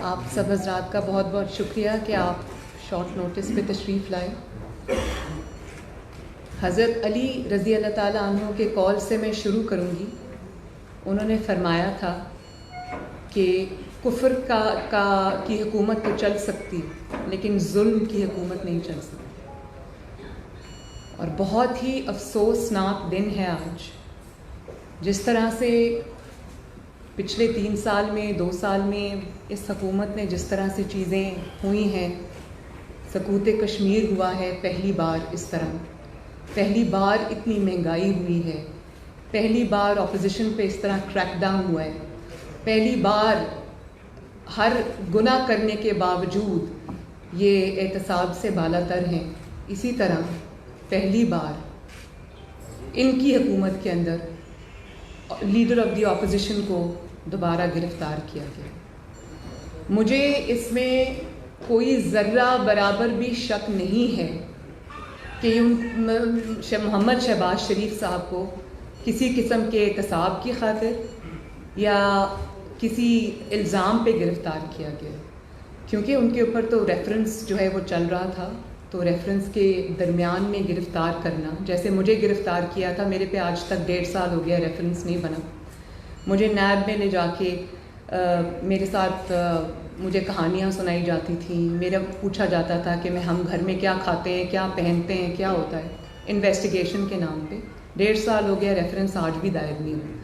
آپ سب حضرات کا بہت بہت شکریہ کہ آپ شارٹ نوٹس پہ تشریف لائے. حضرت علی رضی اللہ تعالیٰ عنہ کے قول سے میں شروع کروں گی. انہوں نے فرمایا تھا کہ کفر کی حکومت تو چل سکتی لیکن ظلم کی حکومت نہیں چل سکتی. اور بہت ہی افسوسناک دن ہے آج. جس طرح سے پچھلے 3 سال میں 2 سال میں اس حکومت نے جس طرح سے چیزیں ہوئی ہیں، سقوط کشمیر ہوا ہے پہلی بار اس طرح، پہلی بار اتنی مہنگائی ہوئی ہے، پہلی بار اپوزیشن پہ اس طرح کریک ڈاؤن ہوا ہے، پہلی بار ہر گناہ کرنے کے باوجود یہ احتساب سے بالا تر ہیں. اسی طرح پہلی بار ان کی حکومت کے اندر لیڈر آف دی اپوزیشن کو دوبارہ گرفتار کیا گیا. مجھے اس میں کوئی ذرہ برابر بھی شک نہیں ہے کہ محمد شہباز شریف صاحب کو کسی قسم کے احتساب کی خاطر یا کسی الزام پہ گرفتار کیا گیا، کیونکہ ان کے اوپر تو ریفرنس جو ہے وہ چل رہا تھا. تو ریفرنس کے درمیان میں گرفتار کرنا، جیسے مجھے گرفتار کیا تھا، میرے پہ آج تک 1.5 سال ہو گیا ریفرنس نہیں بنا. مجھے نیب میں لے جا کے میرے ساتھ مجھے کہانیاں سنائی جاتی تھیں، میرا پوچھا جاتا تھا کہ ہم گھر میں کیا کھاتے ہیں، کیا پہنتے ہیں، کیا ہوتا ہے، انویسٹیگیشن کے نام پہ. 1.5 سال ہو گیا، ریفرنس آج بھی دائر نہیں ہوا.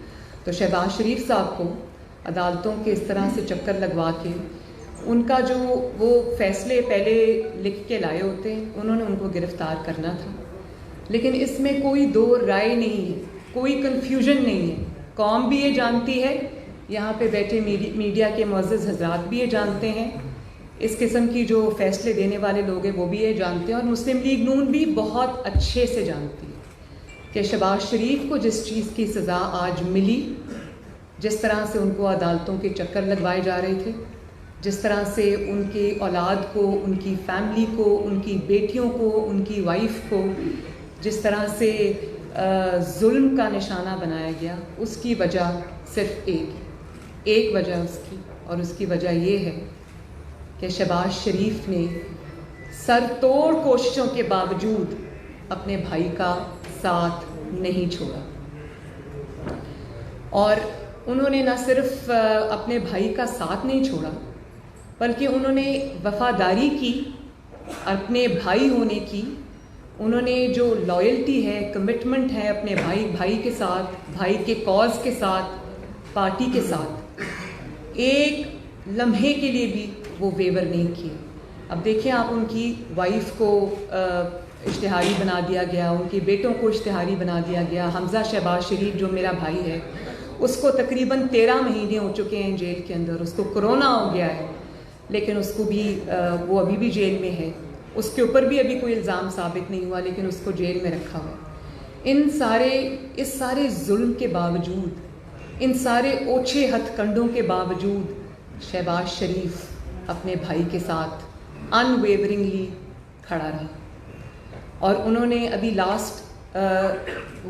تو شہباز شریف صاحب کو عدالتوں کے اس طرح سے چکر لگوا کے ان کا جو وہ فیصلے پہلے لکھ کے لائے ہوتے ہیں، انہوں نے ان کو گرفتار کرنا تھا. لیکن اس میں کوئی دو رائے نہیں ہے، کوئی کنفیوژن نہیں ہے. قوم بھی یہ جانتی ہے، یہاں پہ بیٹھے میڈیا کے معزز حضرات بھی یہ جانتے ہیں، اس قسم کی جو فیصلے دینے والے لوگ ہیں وہ بھی یہ جانتے ہیں، اور مسلم لیگ نون بھی بہت اچھے سے جانتی ہے کہ شہباز شریف کو جس چیز کی سزا آج ملی، جس طرح سے ان کو عدالتوں کے چکر لگوائے جا رہے تھے، جس طرح سے ان کی اولاد کو، ان کی فیملی کو، ان کی بیٹیوں کو، ان کی وائف کو جس طرح سے ظلم کا نشانہ بنایا گیا، اس کی وجہ صرف ایک وجہ اس کی، اور اس کی وجہ یہ ہے کہ شہباز شریف نے سر توڑ کوششوں کے باوجود اپنے بھائی کا ساتھ نہیں چھوڑا. اور انہوں نے نہ صرف اپنے بھائی کا ساتھ نہیں چھوڑا، بلکہ انہوں نے وفاداری کی اپنے بھائی ہونے کی. انہوں نے جو لائلٹی ہے، کمٹمنٹ ہے اپنے بھائی کے ساتھ، بھائی کے کاز کے ساتھ، پارٹی کے ساتھ، ایک لمحے کے لیے بھی وہ ویور نہیں کیے. اب دیکھیں آپ، ان کی وائف کو اشتہاری بنا دیا گیا، ان کے بیٹوں کو اشتہاری بنا دیا گیا. حمزہ شہباز شریف جو میرا بھائی ہے، اس کو تقریباً 13 مہینے ہو چکے ہیں جیل کے اندر. اس کو کرونا ہو گیا ہے، لیکن اس کو بھی وہ ابھی بھی جیل میں ہے. اس کے اوپر بھی ابھی کوئی الزام ثابت نہیں ہوا، لیکن اس کو جیل میں رکھا ہوا. اس سارے ظلم کے باوجود، ان سارے اوچھے ہتھ کنڈوں کے باوجود شہباز شریف اپنے بھائی کے ساتھ ان ویورنگلی کھڑا رہا. اور انہوں نے ابھی لاسٹ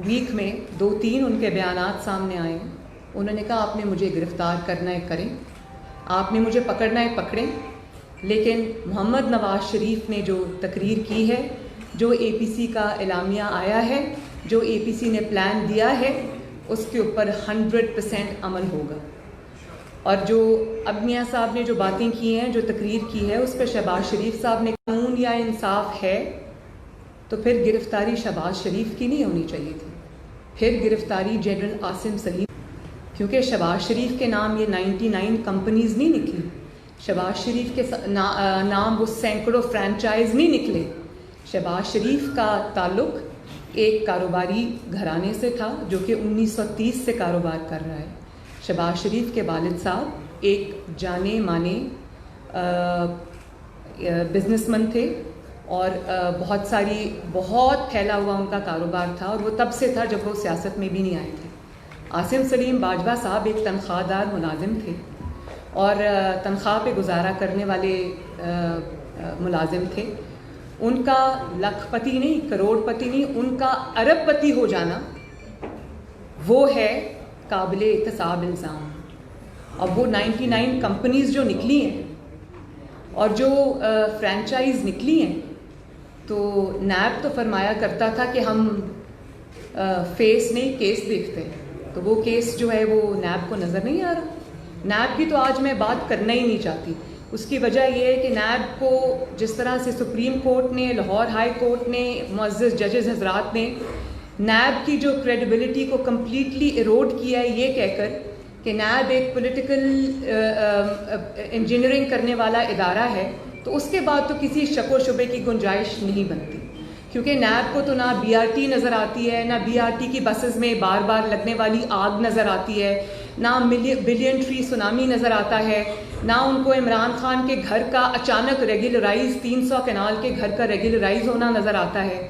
ویک میں 2-3 ان کے بیانات سامنے آئے ہیں. انہوں نے کہا آپ نے مجھے گرفتار کرنا ہے کریں، آپ نے مجھے پکڑنا ہے پکڑیں، لیکن محمد نواز شریف نے جو تقریر کی ہے، جو اے پی سی کا اعلامیہ آیا ہے، جو اے پی سی نے پلان دیا ہے، اس کے اوپر 100% عمل ہوگا. اور جو اب میاں صاحب نے جو باتیں کی ہیں، جو تقریر کی ہے، اس پہ شہباز شریف صاحب نے قانون یا انصاف ہے تو پھر گرفتاری شہباز شریف کی نہیں ہونی چاہیے تھی، پھر گرفتاری جنرل عاصم سلیم، کیونکہ شہباز شریف کے نام یہ 99 کمپنیز نہیں نکلی. شہباز شریف کے نام وہ سینکڑوں فرینچائز نہیں نکلے. شہباز شریف کا تعلق ایک کاروباری گھرانے سے تھا جو کہ 1930 سے کاروبار کر رہا ہے. شہباز شریف کے والد صاحب ایک جانے مانے بزنس مین تھے، اور بہت پھیلا ہوا ان کا کاروبار تھا، اور وہ تب سے تھا جب وہ سیاست میں بھی نہیں آئے تھے. عاصم سلیم باجوہ صاحب ایک تنخواہ دار ملازم تھے، اور تنخواہ پہ گزارا کرنے والے ملازم تھے. ان کا لاکھ پتی نہیں، کروڑ پتی نہیں، ان کا ارب پتی ہو جانا وہ ہے قابل احتساب الزام. اب وہ 99 کمپنیز جو نکلی ہیں، اور جو فرینچائز نکلی ہیں تو نیب تو فرمایا کرتا تھا کہ ہم فیس نہیں کیس دیکھتے ہیں، تو وہ کیس جو ہے وہ نیب کو نظر نہیں آ رہا۔ نیب کی تو آج میں بات کرنا ہی نہیں چاہتی۔ اس کی وجہ یہ ہے کہ نیب کو جس طرح سے سپریم کورٹ نے، لاہور ہائی کورٹ نے، معزز ججز حضرات نے نیب کی جو کریڈیبلٹی کو کمپلیٹلی ایروڈ کیا ہے یہ کہہ کر کہ نیب ایک پولیٹیکل انجینئرنگ کرنے والا ادارہ ہے، تو اس کے بعد تو کسی شک و شبے کی گنجائش نہیں بنتی، کیونکہ نیب کو تو نہ بی آر ٹی نظر آتی ہے، نہ بی آر ٹی کی بسز میں بار بار لگنے والی آگ نظر آتی ہے، نہ بلین ٹری سونامی نظر آتا ہے، نہ ان کو عمران خان کے گھر کا اچانک ریگولرائز 300 کنال کے گھر کا ریگولرائز ہونا نظر آتا ہے،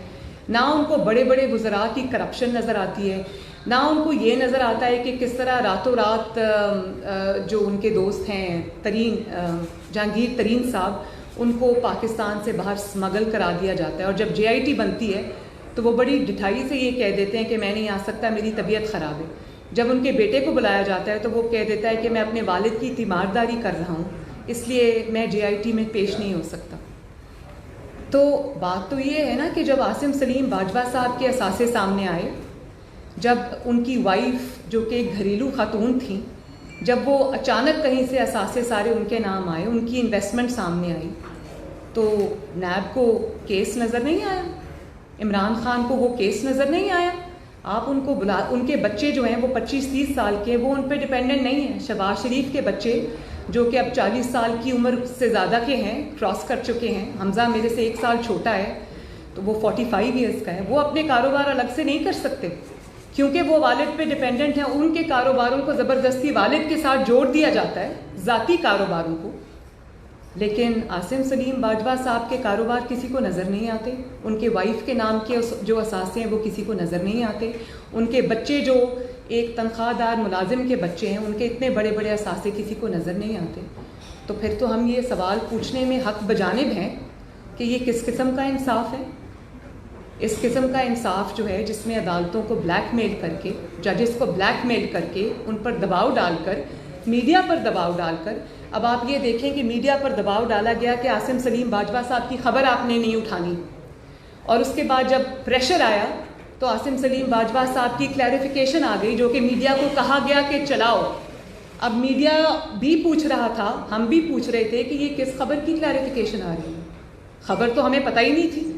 نہ ان کو بڑے بڑے وزراء کی کرپشن نظر آتی ہے، نہ ان کو یہ نظر آتا ہے کہ کس طرح راتوں رات جو ان کے دوست ہیں جہانگیر ترین صاحب، ان کو پاکستان سے باہر سمگل کرا دیا جاتا ہے، اور جب جے آئی ٹی بنتی ہے تو وہ بڑی ڈٹھائی سے یہ کہہ دیتے ہیں کہ میں نہیں آ سکتا، میری طبیعت خراب ہے۔ جب ان کے بیٹے کو بلایا جاتا ہے تو وہ کہہ دیتا ہے کہ میں اپنے والد کی تیمارداری کر رہا ہوں، اس لیے میں جے آئی ٹی میں پیش نہیں ہو سکتا۔ تو بات تو یہ ہے نا کہ جب عاصم سلیم باجوہ صاحب کے اثاثے سامنے آئے، جب ان کی وائف جو کہ ایک گھریلو خاتون تھیں، جب وہ اچانک کہیں سے اثاثے سارے ان کے نام آئے، ان کی انویسٹمنٹ سامنے آئی، تو نیب کو کیس نظر نہیں آیا، عمران خان کو وہ کیس نظر نہیں آیا۔ آپ ان کو ان کے بچے جو ہیں وہ 25-30 سال کے، وہ ان پہ ڈیپینڈنٹ نہیں ہیں۔ شہباز شریف کے بچے جو کہ اب 40 سال کی عمر سے زیادہ کے ہیں، کراس کر چکے ہیں، حمزہ میرے سے 1 سال چھوٹا ہے تو وہ 45 ایئرس کا ہے، وہ اپنے کاروبار الگ سے نہیں کر سکتے کیونکہ وہ والد پہ ڈیپینڈنٹ ہیں۔ ان کے کاروباروں کو زبردستی والد کے ساتھ جوڑ دیا جاتا ہے، ذاتی کاروباروں کو، لیکن عاصم سلیم باجوہ صاحب کے کاروبار کسی کو نظر نہیں آتے، ان کے وائف کے نام کے جو اثاثے ہیں وہ کسی کو نظر نہیں آتے، ان کے بچے جو ایک تنخواہ دار ملازم کے بچے ہیں، ان کے اتنے بڑے بڑے اثاثے کسی کو نظر نہیں آتے۔ تو پھر تو ہم یہ سوال پوچھنے میں حق بجانب ہیں کہ یہ کس قسم کا انصاف ہے؟ اس قسم کا انصاف جو ہے جس میں عدالتوں کو بلیک میل کر کے، ججز کو بلیک میل کر کے، ان پر دباؤ ڈال کر، میڈیا پر دباؤ ڈال کر، اب آپ یہ دیکھیں کہ میڈیا پر دباؤ ڈالا گیا کہ عاصم سلیم باجوہ صاحب کی خبر آپ نے نہیں اٹھانی، اور اس کے بعد جب پریشر آیا تو عاصم سلیم باجوہ صاحب کی کلیریفیکیشن آ گئی جو کہ میڈیا کو کہا گیا کہ چلاؤ۔ اب میڈیا بھی پوچھ رہا تھا، ہم بھی پوچھ رہے تھے کہ یہ کس خبر کی کلیریفیکیشن آ رہی ہے؟ خبر تو ہمیں پتہ ہی نہیں تھی،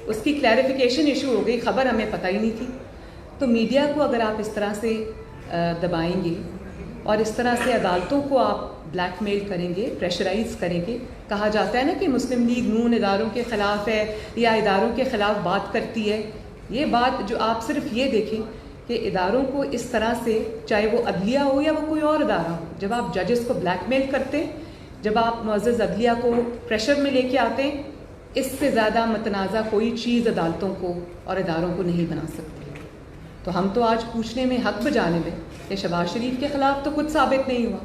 اس کی کلیریفیکیشن ایشو ہو گئی، خبر ہمیں پتہ ہی نہیں تھی۔ تو میڈیا کو اگر آپ اس طرح سے دبائیں گے اور اس طرح سے عدالتوں کو آپ بلیک میل کریں گے، پریشرائز کریں گے، کہا جاتا ہے نا کہ مسلم لیگ نون اداروں کے خلاف ہے یا اداروں کے خلاف بات کرتی ہے، یہ بات جو آپ صرف یہ دیکھیں کہ اداروں کو اس طرح سے، چاہے وہ عدلیہ ہو یا وہ کوئی اور ادارہ ہو، جب آپ ججز کو بلیک میل کرتے، جب آپ معزز عدلیہ کو پریشر میں لے کے آتے ہیں، اس سے زیادہ متنازع کوئی چیز عدالتوں کو اور اداروں کو نہیں بنا سکتی۔ تو ہم تو آج پوچھنے میں حق بجانب ہے کہ شہباز شریف کے خلاف تو کچھ ثابت نہیں ہوا،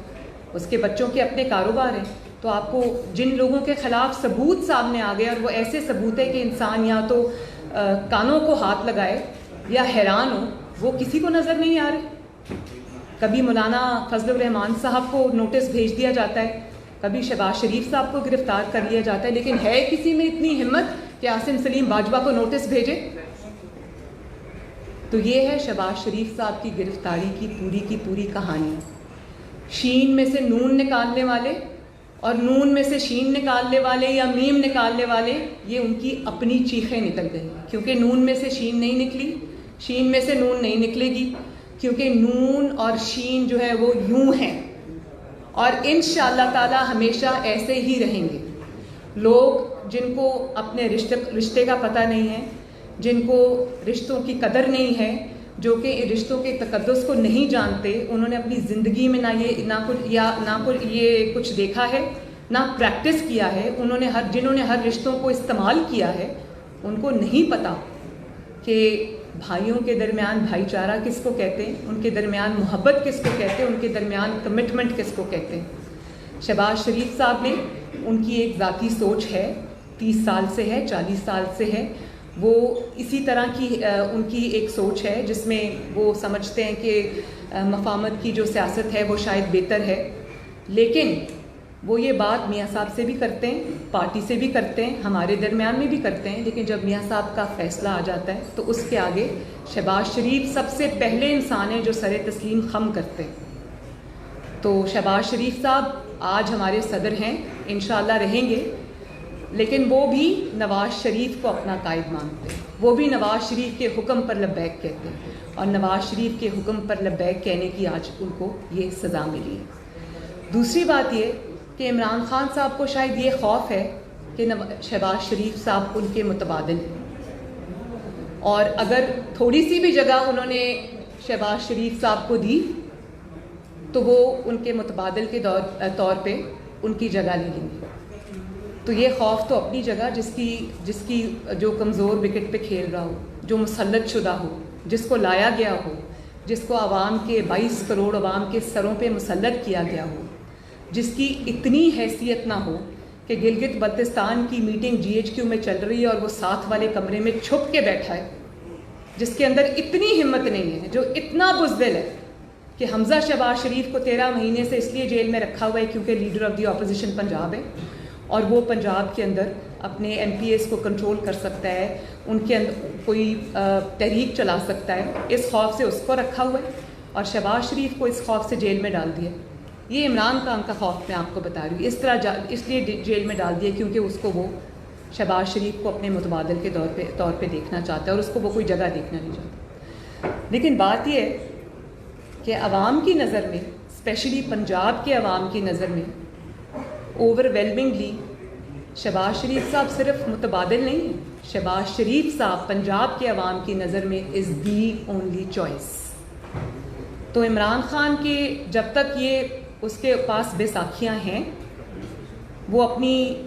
اس کے بچوں کے اپنے کاروبار ہیں، تو آپ کو جن لوگوں کے خلاف ثبوت سامنے آ گئے، اور وہ ایسے ثبوت ہے کہ انسان یا تو کانوں کو ہاتھ لگائے یا حیران ہو، وہ کسی کو نظر نہیں آ رہے۔ کبھی مولانا فضل الرحمان صاحب کو نوٹس بھیج دیا جاتا ہے، کبھی شہباز شریف صاحب کو گرفتار کر لیا جاتا ہے، لیکن ہے کسی میں اتنی ہمت کہ عاصم سلیم باجوہ کو نوٹس بھیجے؟ تو یہ ہے شہباز شریف صاحب کی گرفتاری کی پوری کہانی۔ شین میں سے نون نکالنے والے اور نون میں سے شین نکالنے والے یا میم نکالنے والے، یہ ان کی اپنی چیخیں نکل گئی، کیونکہ نون میں سے شین نہیں نکلی، شین میں سے نون نہیں نکلے گی، کیونکہ نون اور شین جو ہے وہ یوں ہیں، اور انشاءاللہ تعالی ہمیشہ ایسے ہی رہیں گے۔ لوگ جن کو اپنے رشتے کا پتہ نہیں ہے، جن کو رشتوں کی قدر نہیں ہے، جو کہ رشتوں کے تقدس کو نہیں جانتے، انہوں نے اپنی زندگی میں نہ یہ کچھ دیکھا ہے، نہ پریکٹس کیا ہے، جنہوں نے ہر رشتوں کو استعمال کیا ہے، ان کو نہیں پتہ کہ بھائیوں کے درمیان بھائی چارہ کس کو کہتے ہیں، ان کے درمیان محبت کس کو کہتے ہیں، ان کے درمیان کمٹمنٹ کس کو کہتے ہیں۔ شہباز شریف صاحب نے، ان کی ایک ذاتی سوچ ہے، 30 سال سے ہے، 40 سال سے ہے، وہ اسی طرح کی ان کی ایک سوچ ہے جس میں وہ سمجھتے ہیں کہ مفاہمت کی جو سیاست ہے وہ شاید بہتر ہے، لیکن وہ یہ بات میاں صاحب سے بھی کرتے ہیں, پارٹی سے بھی کرتے ہیں, ہمارے درمیان میں بھی کرتے ہیں, لیکن جب میاں صاحب کا فیصلہ آ جاتا ہے تو اس کے آگے شہباز شریف سب سے پہلے انسان ہیں جو سر تسلیم خم کرتے ہیں. تو شہباز شریف صاحب آج ہمارے صدر ہیں, انشاءاللہ رہیں گے, لیکن وہ بھی نواز شریف کو اپنا قائد مانتے ہیں, وہ بھی نواز شریف کے حکم پر لبیک کہتے ہیں, اور نواز شریف کے حکم پر لبیک کہنے کی آج ان کو یہ سزا ملی ہے. دوسری بات یہ کہ عمران خان صاحب کو شاید یہ خوف ہے کہ شہباز شریف صاحب ان کے متبادل ہیں, اور اگر تھوڑی سی بھی جگہ انہوں نے شہباز شریف صاحب کو دی تو وہ ان کے متبادل کے طور پہ ان کی جگہ لے لیں گے. تو یہ خوف تو اپنی جگہ, جس کی جو کمزور وکٹ پہ کھیل رہا ہو, جو مسلط شدہ ہو, جس کو لایا گیا ہو, جس کو عوام کے 22 کروڑ عوام کے سروں پہ مسلط کیا گیا ہو, جس کی اتنی حیثیت نہ ہو کہ گلگت بلتستان کی میٹنگ GHQ میں چل رہی ہے اور وہ ساتھ والے کمرے میں چھپ کے بیٹھا ہے, جس کے اندر اتنی ہمت نہیں ہے, جو اتنا بزدل ہے کہ حمزہ شہباز شریف کو 13 مہینے سے اس لیے جیل میں رکھا ہوا ہے کیونکہ leader of the opposition Punjab ہے, اور وہ پنجاب کے اندر اپنے MPs کو کنٹرول کر سکتا ہے, ان کے اندر کوئی تحریک چلا سکتا ہے. اس خوف سے اس کو رکھا ہوا ہے, اور شہباز شریف کو اس خوف سے جیل میں ڈال دیا. یہ عمران خان کا خوف میں آپ کو بتا رہی ہوں, اس لیے جیل میں ڈال دیا کیونکہ اس کو وہ شہباز شریف کو اپنے متبادل کے طور پہ دیکھنا چاہتا ہے, اور اس کو وہ کوئی جگہ دیکھنا نہیں چاہتا. لیکن بات یہ ہے کہ عوام کی نظر میں, اسپیشلی پنجاب کے عوام کی نظر میں, اوور ویلمنگلی شہباز شریف صاحب صرف متبادل نہیں ہیں, شہباز شریف صاحب پنجاب کے عوام کی نظر میں از دی اونلی چوائس. تو عمران خان کے جب تک یہ اس کے پاس بے ساکھیاں ہیں, وہ اپنی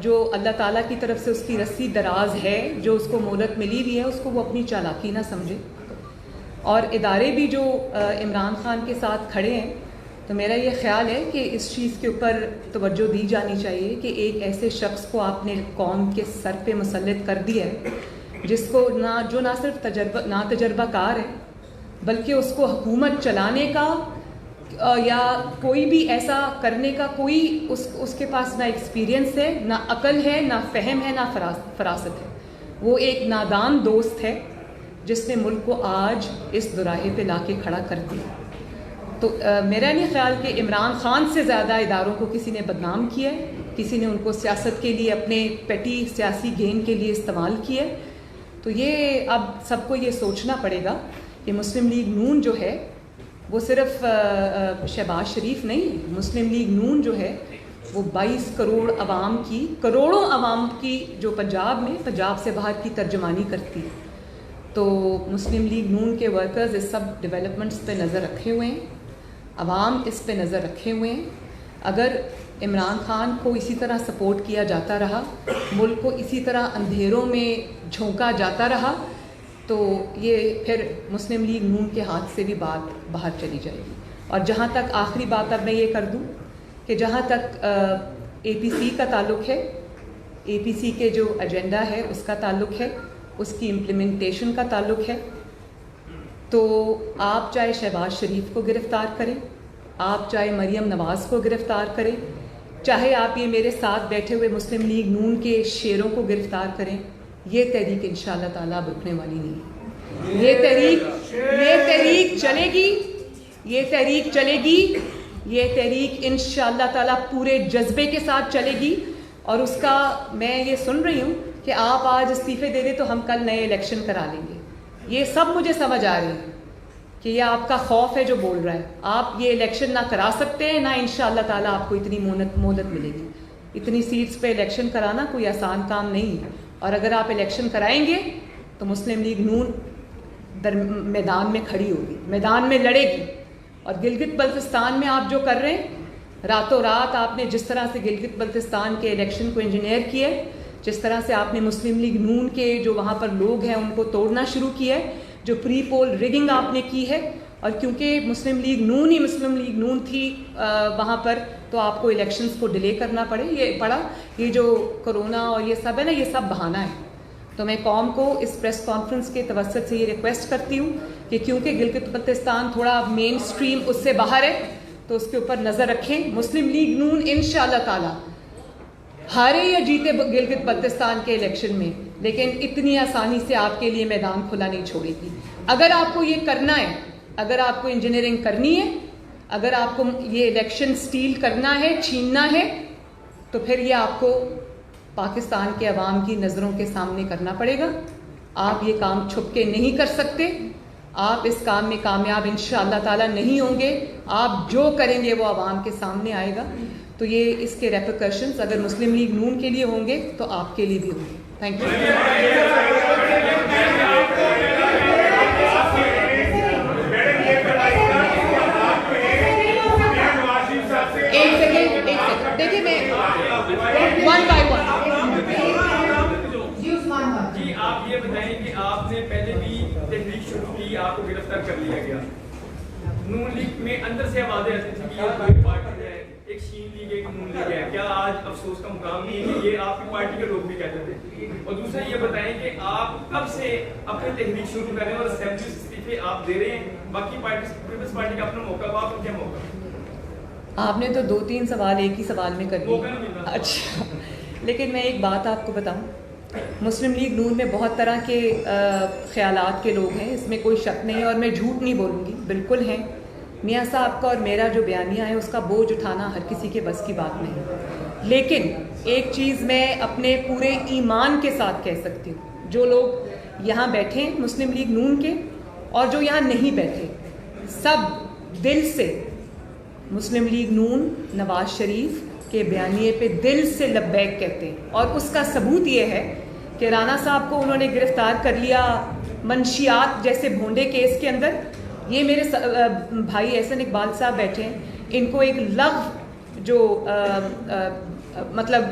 جو اللہ تعالیٰ کی طرف سے اس کی رسی دراز ہے, جو اس کو مہلت ملی ہوئی ہے, اس کو وہ اپنی چالاکی نہ سمجھے. اور ادارے بھی جو عمران خان کے ساتھ کھڑے ہیں, تو میرا یہ خیال ہے کہ اس چیز کے اوپر توجہ دی جانی چاہیے کہ ایک ایسے شخص کو آپ نے قوم کے سر پہ مسلط کر دیا ہے, جس کو نہ صرف تجربہ کار ہے, بلکہ اس کو حکومت چلانے کا یا کوئی بھی ایسا کرنے کا کوئی اس کے پاس نہ ایکسپیرینس ہے, نہ عقل ہے, نہ فہم ہے, نہ فراست ہے. وہ ایک نادان دوست ہے جس نے ملک کو آج اس دوراہے پہ لا کے کھڑا کر دیا. تو میرا نہیں خیال کہ عمران خان سے زیادہ اداروں کو کسی نے بدنام کیا ہے, کسی نے ان کو سیاست کے لیے اپنے پیٹی سیاسی گین کے لیے استعمال کیا ہے. تو یہ اب سب کو یہ سوچنا پڑے گا کہ مسلم لیگ نون جو ہے وہ صرف شہباز شریف نہیں ہے. مسلم لیگ نون جو ہے وہ 22 کروڑ عوام کی, کروڑوں عوام کی جو پنجاب سے باہر کی ترجمانی کرتی ہے. تو مسلم لیگ نون کے ورکرز اس سب ڈیولپمنٹس پہ نظر رکھے ہوئے ہیں, عوام اس پہ نظر رکھے ہوئے ہیں. اگر عمران خان کو اسی طرح سپورٹ کیا جاتا رہا, ملک کو اسی طرح اندھیروں میں جھونکا جاتا رہا, تو یہ پھر مسلم لیگ نون کے ہاتھ سے بھی بات باہر چلی جائے گی. اور جہاں تک آخری بات اب میں یہ کر دوں کہ جہاں تک APC کا تعلق ہے, APC کے جو ایجنڈا ہے اس کا تعلق ہے, اس کی امپلیمنٹیشن کا تعلق ہے, تو آپ چاہے شہباز شریف کو گرفتار کریں, آپ چاہے مریم نواز کو گرفتار کریں, چاہے آپ یہ میرے ساتھ بیٹھے ہوئے مسلم لیگ نون کے شیروں کو گرفتار کریں, یہ تحریک انشاءاللہ تعالیٰ اب رکنے والی نہیں ہے. یہ تحریک چلے گی, یہ تحریک انشاءاللہ تعالیٰ پورے جذبے کے ساتھ چلے گی. اور اس کا میں یہ سن رہی ہوں کہ آپ آج استعفے دے دیں تو ہم کل نئے الیکشن کرا لیں گے. یہ سب مجھے سمجھ آ رہی ہے کہ یہ آپ کا خوف ہے جو بول رہا ہے. آپ یہ الیکشن نہ کرا سکتے ہیں, نہ انشاءاللہ تعالیٰ آپ کو اتنی مہلت ملے گی. اتنی سیٹس پہ الیکشن کرانا کوئی آسان کام نہیں ہے, اور اگر آپ الیکشن کرائیں گے تو مسلم لیگ نون میدان میں کھڑی ہوگی, میدان میں لڑے گی. اور گلگت بلتستان میں آپ جو کر رہے ہیں, راتوں رات آپ نے جس طرح سے گلگت بلتستان کے الیکشن کو انجینئر کیا ہے, جس طرح سے آپ نے مسلم لیگ نون کے جو وہاں پر لوگ ہیں ان کو توڑنا شروع کیا ہے, جو پری پول ریگنگ آپ نے کی ہے, اور کیونکہ مسلم لیگ نون تھی وہاں پر, تو آپ کو الیکشنز کو ڈیلے کرنا پڑا. یہ جو کرونا اور یہ سب ہے نا, یہ سب بہانہ ہے. تو میں قوم کو اس پریس کانفرنس کے توسط سے یہ ریکویسٹ کرتی ہوں کہ کیونکہ گلگت بلتستان تھوڑا مین سٹریم اس سے باہر ہے, تو اس کے اوپر نظر رکھیں. مسلم لیگ نون انشاءاللہ تعالی ہارے یا جیتے گلگت بلتستان کے الیکشن میں، لیکن اتنی آسانی سے آپ کے لیے میدان کھلا نہیں چھوڑے گی. اگر آپ کو یہ کرنا ہے، اگر آپ کو انجینئرنگ کرنی ہے، اگر آپ کو یہ الیکشن سٹیل کرنا ہے، چھیننا ہے، تو پھر یہ آپ کو پاکستان کے عوام کی نظروں کے سامنے کرنا پڑے گا. آپ یہ کام چھپ کے نہیں کر سکتے. آپ اس کام میں کامیاب انشاءاللہ تعالی نہیں ہوں گے. آپ جو کریں گے وہ عوام کے سامنے آئے گا. تو یہ اس کے ریپرکشنز اگر مسلم لیگ نون کے لیے ہوں گے تو آپ کے لیے بھی ہوں گے. Thank you. ایک سیکنڈ دیکھیے، میں ون بائی ون. جی آپ یہ بتائیں کہ آپ نے پہلے بھی تحریک شروع کی، آپ کو گرفتار کر لیا گیا. نون لیگ میں اندر سے آوازیں آتی تھی کہ یہ کوئی پارٹی ہے، ایک شین لیگ ہے، ایک نون لیگ ہے. کیا آج افسوس کا مقام نہیں ہے کہ یہ آپ کی پارٹی کے لوگ بھی کہتے تھے؟ اور دوسرا یہ بتائیں کہ آپ کب سے اپنی تحریک شروع کر رہے ہیں اور اسمبلی استعفے آپ دے رہے ہیں؟ باقی پیپلز پارٹی کا اپنا موقع ہوا، آپ کو کیا موقع؟ آپ نے تو 2-3 سوال ایک ہی سوال میں کر لیے. اچھا، لیکن میں ایک بات آپ کو بتاؤں، مسلم لیگ نون میں بہت طرح کے خیالات کے لوگ ہیں، اس میں کوئی شک نہیں ہے، اور میں جھوٹ نہیں بولوں گی، بالکل ہیں. میاں صاحب کا اور میرا جو بیانیہ ہے اس کا بوجھ اٹھانا ہر کسی کے بس کی بات نہیں. لیکن ایک چیز میں اپنے پورے ایمان کے ساتھ کہہ سکتی ہوں، جو لوگ یہاں بیٹھے ہیں مسلم لیگ نون کے اور جو یہاں نہیں بیٹھے، سب دل سے مسلم لیگ نون نواز شریف کے بیانیے پہ دل سے لبیک کہتے ہیں. اور اس کا ثبوت یہ ہے کہ رانا صاحب کو انہوں نے گرفتار کر لیا منشیات جیسے بھونڈے کیس کے اندر. یہ میرے بھائی احسن اقبال صاحب بیٹھے ہیں، ان کو ایک لغو جو مطلب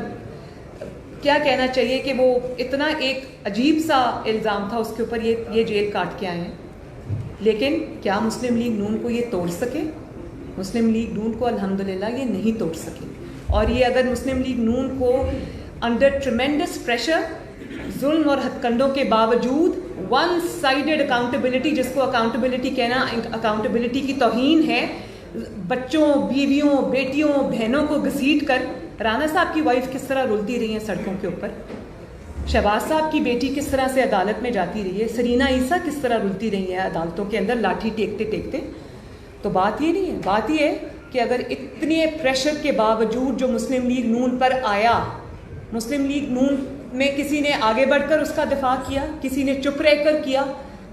کیا کہنا چاہیے کہ وہ اتنا ایک عجیب سا الزام تھا اس کے اوپر، یہ جیل کاٹ کے آئے ہیں. لیکن کیا مسلم لیگ نون کو یہ توڑ سکے؟ مسلم لیگ نون کو الحمدللہ یہ نہیں توڑ سکے. اور یہ اگر مسلم لیگ نون کو انڈر ٹریمینڈس پریشر، ظلم اور ہتھ کنڈوں کے باوجود ون سائیڈڈ اکاؤنٹیبلٹی، جس کو اکاؤنٹیبلٹی کہنا اکاؤنٹیبلٹی کی توہین ہے، بچوں، بیویوں، بیٹیوں، بہنوں کو گھسیٹ کر. رانا صاحب کی وائف کس طرح رلتی رہی ہیں سڑکوں کے اوپر، شہباز صاحب کی بیٹی کس طرح سے عدالت میں جاتی رہی ہے، سرینا عیسیٰ کس طرح رلتی رہی ہیں عدالتوں کے اندر لاٹھی ٹیکتے ٹیکتے. تو بات یہ نہیں ہے، بات یہ ہے کہ اگر اتنے پریشر کے باوجود جو مسلم لیگ نون پر آیا، مسلم لیگ نون میں کسی نے آگے بڑھ کر اس کا دفاع کیا، کسی نے چپ رہ کر کیا،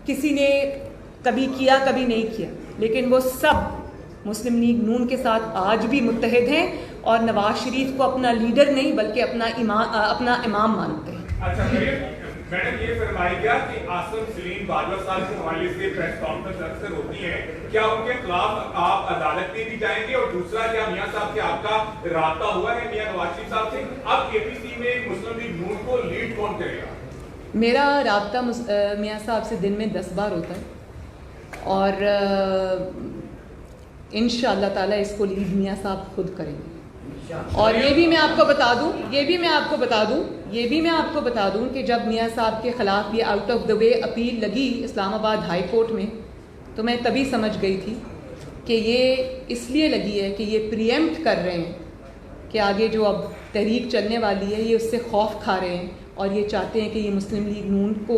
کسی نے کبھی کیا کبھی نہیں کیا، لیکن وہ سب مسلم لیگ نون کے ساتھ آج بھی متحد ہیں اور نواز شریف کو اپنا لیڈر نہیں بلکہ اپنا امام مانتے ہیں. اچھا میڈم، یہ فرمائی گیا کہ آصف سلیم باجوہ صاحب کے حوالے سے پریس کانفرنس اکثر ہوتی ہے، کیا ان کے خلاف آپ عدالت میں بھی جائیں گے؟ اور دوسرا، کیا میاں صاحب سے آپ کا رابطہ ہوا ہے میاں نواز شریف صاحب سے؟ اب اے پی سی میں مسلم لیگ نون کو لیڈ کون کرے گا؟ میرا رابطہ میاں صاحب سے دن میں 10 بار ہوتا ہے، اور انشاءاللہ تعالیٰ اس کو لیڈ میاں صاحب خود کریں گے. اور یہ بھی میں آپ کو بتا دوں کہ جب میاں صاحب کے خلاف یہ out of the way appeal لگی اسلام آباد ہائی کورٹ میں، تو میں تبھی سمجھ گئی تھی کہ یہ اس لیے لگی ہے کہ یہ پریمپٹ کر رہے ہیں کہ آگے جو اب تحریک چلنے والی ہے یہ اس سے خوف کھا رہے ہیں، اور یہ چاہتے ہیں کہ یہ مسلم لیگ نون کو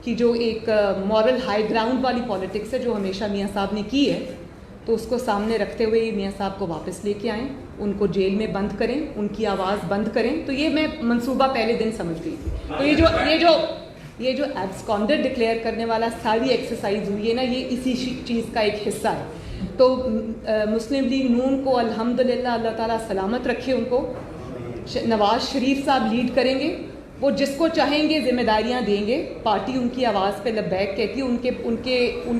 کی جو ایک مورل ہائی گراؤنڈ والی پالیٹکس ہے جو ہمیشہ میاں صاحب نے کی ہے، تو اس کو سامنے رکھتے ہوئے میاں صاحب کو واپس لے کے آئیں، ان کو جیل میں بند کریں، ان کی آواز بند کریں. تو یہ میں منصوبہ پہلے دن سمجھ گئی تھی. تو یہ جو ایبسکانڈر ڈکلیئر کرنے والا ساری ایکسرسائز ہوئی ہے نا، یہ اسی چیز کا ایک حصہ ہے. تو مسلم لیگ نون کو الحمدللہ اللہ تعالیٰ سلامت رکھے، ان کو نواز شریف صاحب لیڈ کریں گے. وہ جس کو چاہیں گے ذمہ داریاں دیں گے. پارٹی ان کی آواز پہ لبیک کہتی ہے، ان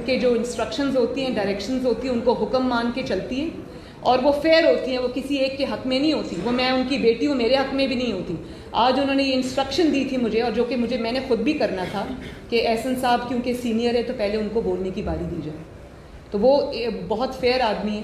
کے جو انسٹرکشنز ہوتی ہیں، ڈائریکشنز ہوتی ہیں، ان کو حکم مان کے چلتی ہیں، اور وہ فیئر ہوتی ہیں، وہ کسی ایک کے حق میں نہیں ہوتی. وہ میں ان کی بیٹی ہوں، میرے حق میں بھی نہیں ہوتی. آج انہوں نے یہ انسٹرکشن دی تھی مجھے، اور جو کہ میں نے خود بھی کرنا تھا کہ احسن صاحب کیونکہ سینئر ہے تو پہلے ان کو بولنے کی باری دی جائے. تو وہ بہت فیئر آدمی ہے.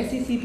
SECP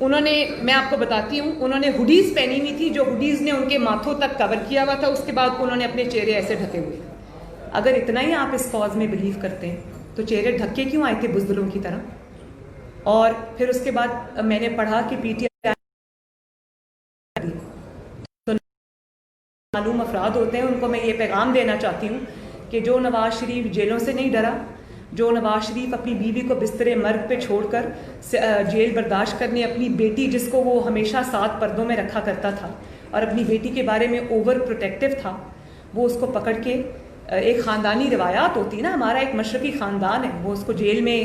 انہوں نے, میں آپ کو بتاتی ہوں, انہوں نے ہوڈیز پہنی ہوئی تھی جو ہوڈیز نے ان کے ماتھوں تک کور کیا ہوا تھا, اس کے بعد انہوں نے اپنے چہرے ایسے ڈھکے ہوئے. اگر اتنا ہی آپ اس کاز میں بلیو کرتے ہیں تو چہرے ڈھکے کیوں آئے تھے بزدلوں کی طرح؟ اور پھر اس کے بعد میں نے پڑھا کہ پی ٹی آئی معلوم افراد ہوتے ہیں, ان کو میں یہ پیغام دینا چاہتی ہوں کہ جو نواز شریف جیلوں سے نہیں ڈرا, جو نواز شریف اپنی بیوی کو بستر مرگ پہ چھوڑ کر جیل برداشت کرنے اپنی بیٹی, جس کو وہ ہمیشہ ساتھ پردوں میں رکھا کرتا تھا اور اپنی بیٹی کے بارے میں اوور پروٹیکٹیو تھا, وہ اس کو پکڑ کے, ایک خاندانی روایات ہوتی نا, ہمارا ایک مشرقی خاندان ہے, وہ اس کو جیل میں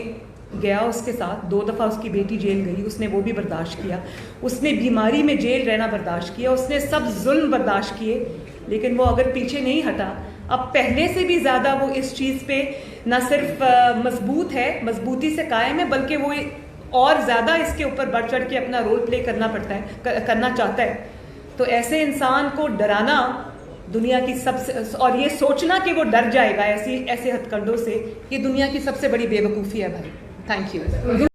گیا, اس کے ساتھ 2 دفعہ اس کی بیٹی جیل گئی, اس نے وہ بھی برداشت کیا, اس نے بیماری میں جیل رہنا برداشت کیا, اس نے سب ظلم برداشت کیے, لیکن وہ اگر پیچھے نہیں ہٹا, اب پہلے سے بھی زیادہ وہ اس چیز پہ نہ صرف مضبوط ہے, مضبوطی سے قائم ہے, بلکہ وہ اور زیادہ اس کے اوپر بڑھ چڑھ کے اپنا رول پلے کرنا چاہتا ہے. تو ایسے انسان کو ڈرانا دنیا کی سب سے, اور یہ سوچنا کہ وہ ڈر جائے گا ایسے ہتھ کنڈوں سے, یہ دنیا کی سب سے بڑی بے وقوفی ہے بھائی. Thank you.